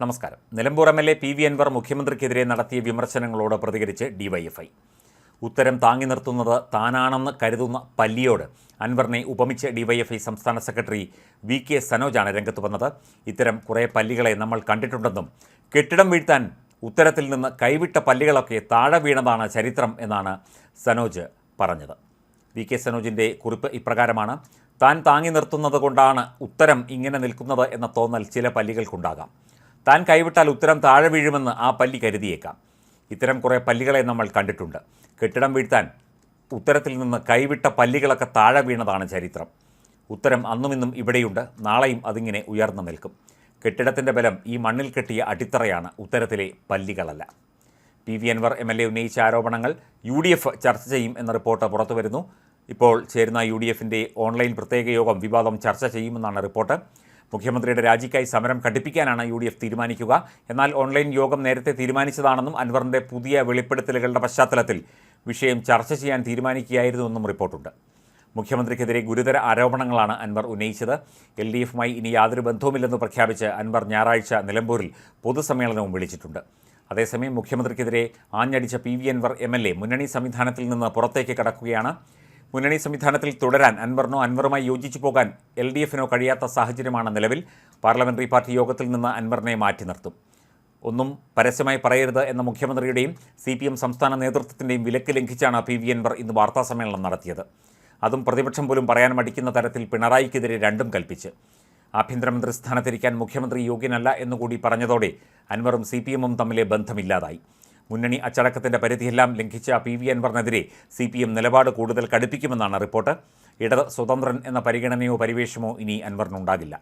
നമസ്കാരം. Nilambur MLA PV Anwar മുഖ്യമന്ത്രിക്കെതിരെ നടത്തിയ വിമർശനങ്ങളോട് പ്രതികരിച്ച് DYFI. ഉത്തരം താങ്ങി നിർത്തുന്നത് താനാണെന്ന് കരുതുന്ന പല്ലിയോട് അൻവറിനെ ഉപമിച്ച് DYFI സംസ്ഥാന സെക്രട്ടറി VK സനോജാണ് രംഗത്ത് വന്നത്. ഇത്തരം കുറേ പല്ലികളെ നമ്മൾ കണ്ടിട്ടുണ്ടെന്നും കെട്ടിടം വീഴ്ത്താൻ ഉത്തരത്തിൽ നിന്ന് കൈവിട്ട പല്ലികളൊക്കെ താഴെ വീണതാണ് ചരിത്രം എന്നാണ് സനോജ് പറഞ്ഞത്. VK സനോജിൻ്റെ കുറിപ്പ് ഇപ്രകാരമാണ്: താൻ താങ്ങി നിർത്തുന്നത് കൊണ്ടാണ് ഉത്തരം ഇങ്ങനെ നിൽക്കുന്നത് എന്ന തോന്നൽ ചില പല്ലികൾക്കുണ്ടാകാം. താൻ കൈവിട്ടാൽ ഉത്തരം താഴെ വീഴുമെന്ന് ആ പല്ലി കരുതിയേക്കാം. ഇത്തരം കുറേ പല്ലികളെ നമ്മൾ കണ്ടിട്ടുണ്ട്. കെട്ടിടം വീഴ്ത്താൻ ഉത്തരത്തിൽ നിന്ന് കൈവിട്ട പല്ലികളൊക്കെ താഴെ വീണതാണ് ചരിത്രം. ഉത്തരം അന്നും ഇന്നും ഇവിടെയുണ്ട്, നാളെയും അതിങ്ങനെ ഉയർന്നു നിൽക്കും. കെട്ടിടത്തിൻ്റെ ബലം ഈ മണ്ണിൽ കെട്ടിയ അടിത്തറയാണ്, ഉത്തരത്തിലെ പല്ലികളല്ല. PV അൻവർ MLA ഉന്നയിച്ച ആരോപണങ്ങൾ UDF ചർച്ച ചെയ്യും എന്ന റിപ്പോർട്ട് പുറത്തു വരുന്നു. ഇപ്പോൾ ചേരുന്ന UDFിൻ്റെ ഓൺലൈൻ പ്രത്യേക യോഗം വിവാദം ചർച്ച ചെയ്യുമെന്നാണ് റിപ്പോർട്ട്. മുഖ്യമന്ത്രിയുടെ രാജിക്കായി സമരം ഘടിപ്പിക്കാനാണ് UDF തീരുമാനിക്കുക. എന്നാൽ ഓൺലൈൻ യോഗം നേരത്തെ തീരുമാനിച്ചതാണെന്നും അൻവറിൻ്റെ പുതിയ വെളിപ്പെടുത്തലുകളുടെ പശ്ചാത്തലത്തിൽ വിഷയം ചർച്ച ചെയ്യാൻ തീരുമാനിക്കുകയായിരുന്നുവെന്നും റിപ്പോർട്ടുണ്ട്. മുഖ്യമന്ത്രിക്കെതിരെ ഗുരുതര ആരോപണങ്ങളാണ് അൻവർ ഉന്നയിച്ചത്. LDFുമായി ഇനി യാതൊരു ബന്ധവുമില്ലെന്ന് പ്രഖ്യാപിച്ച് അൻവർ ഞായറാഴ്ച നിലമ്പൂരിൽ പൊതുസമ്മേളനവും വിളിച്ചിട്ടുണ്ട്. അതേസമയം മുഖ്യമന്ത്രിക്കെതിരെ ആഞ്ഞടിച്ച PV അൻവർ MLA മുന്നണി സംവിധാനത്തിൽ നിന്ന് പുറത്തേക്ക് കടക്കുകയാണ്. മുന്നണി സംവിധാനത്തിൽ തുടരാൻ അൻവറിനോ അൻവറുമായി യോജിച്ചു പോകാൻ LDFിനോ കഴിയാത്ത സാഹചര്യമാണ് നിലവിൽ. പാർലമെൻ്ററി പാർട്ടി യോഗത്തിൽ നിന്ന് അൻവറിനെ മാറ്റി നിർത്തും. ഒന്നും പരസ്യമായി പറയരുത് എന്ന മുഖ്യമന്ത്രിയുടെയും CPM സംസ്ഥാന നേതൃത്വത്തിൻ്റെയും വിലക്ക് ലംഘിച്ചാണ് PV അൻവർ ഇന്ന് വാർത്താസമ്മേളനം നടത്തിയത്. അതും പ്രതിപക്ഷം പോലും പറയാൻ മടിക്കുന്ന തരത്തിൽ പിണറായിക്കെതിരെ രണ്ടും കൽപ്പിച്ച്. ആഭ്യന്തരമന്ത്രി സ്ഥാനത്തിരിക്കാൻ മുഖ്യമന്ത്രി യോഗ്യനല്ല എന്നുകൂടി പറഞ്ഞതോടെ അൻവറും CPMും തമ്മിലെ ബന്ധമില്ലാതായി. മുന്നണി അച്ചടക്കത്തിൻ്റെ പരിധിയെല്ലാം ലംഘിച്ച PV അൻവറിനെതിരെ CPM നിലപാട് കൂടുതൽ കടുപ്പിക്കുമെന്നാണ് റിപ്പോർട്ട്. ഇടത് സ്വതന്ത്രൻ എന്ന പരിഗണനയോ പരിവേഷമോ ഇനി അൻവറിനുണ്ടാകില്ല.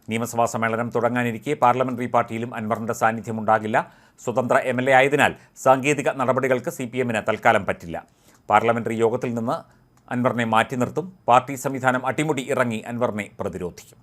നിയമസഭാ സമ്മേളനം തുടങ്ങാനിരിക്കെ പാർലമെൻ്ററി പാർട്ടിയിലും അൻവറിൻ്റെ സാന്നിധ്യമുണ്ടാകില്ല. സ്വതന്ത്ര MLA ആയതിനാൽ സാങ്കേതിക നടപടികൾക്ക് CPMന് തൽക്കാലം പറ്റില്ല. പാർലമെൻ്ററി യോഗത്തിൽ നിന്ന് അൻവറിനെ മാറ്റി നിർത്തും. പാർട്ടി സംവിധാനം അട്ടിമുടി ഇറങ്ങി അൻവറിനെ പ്രതിരോധിക്കും.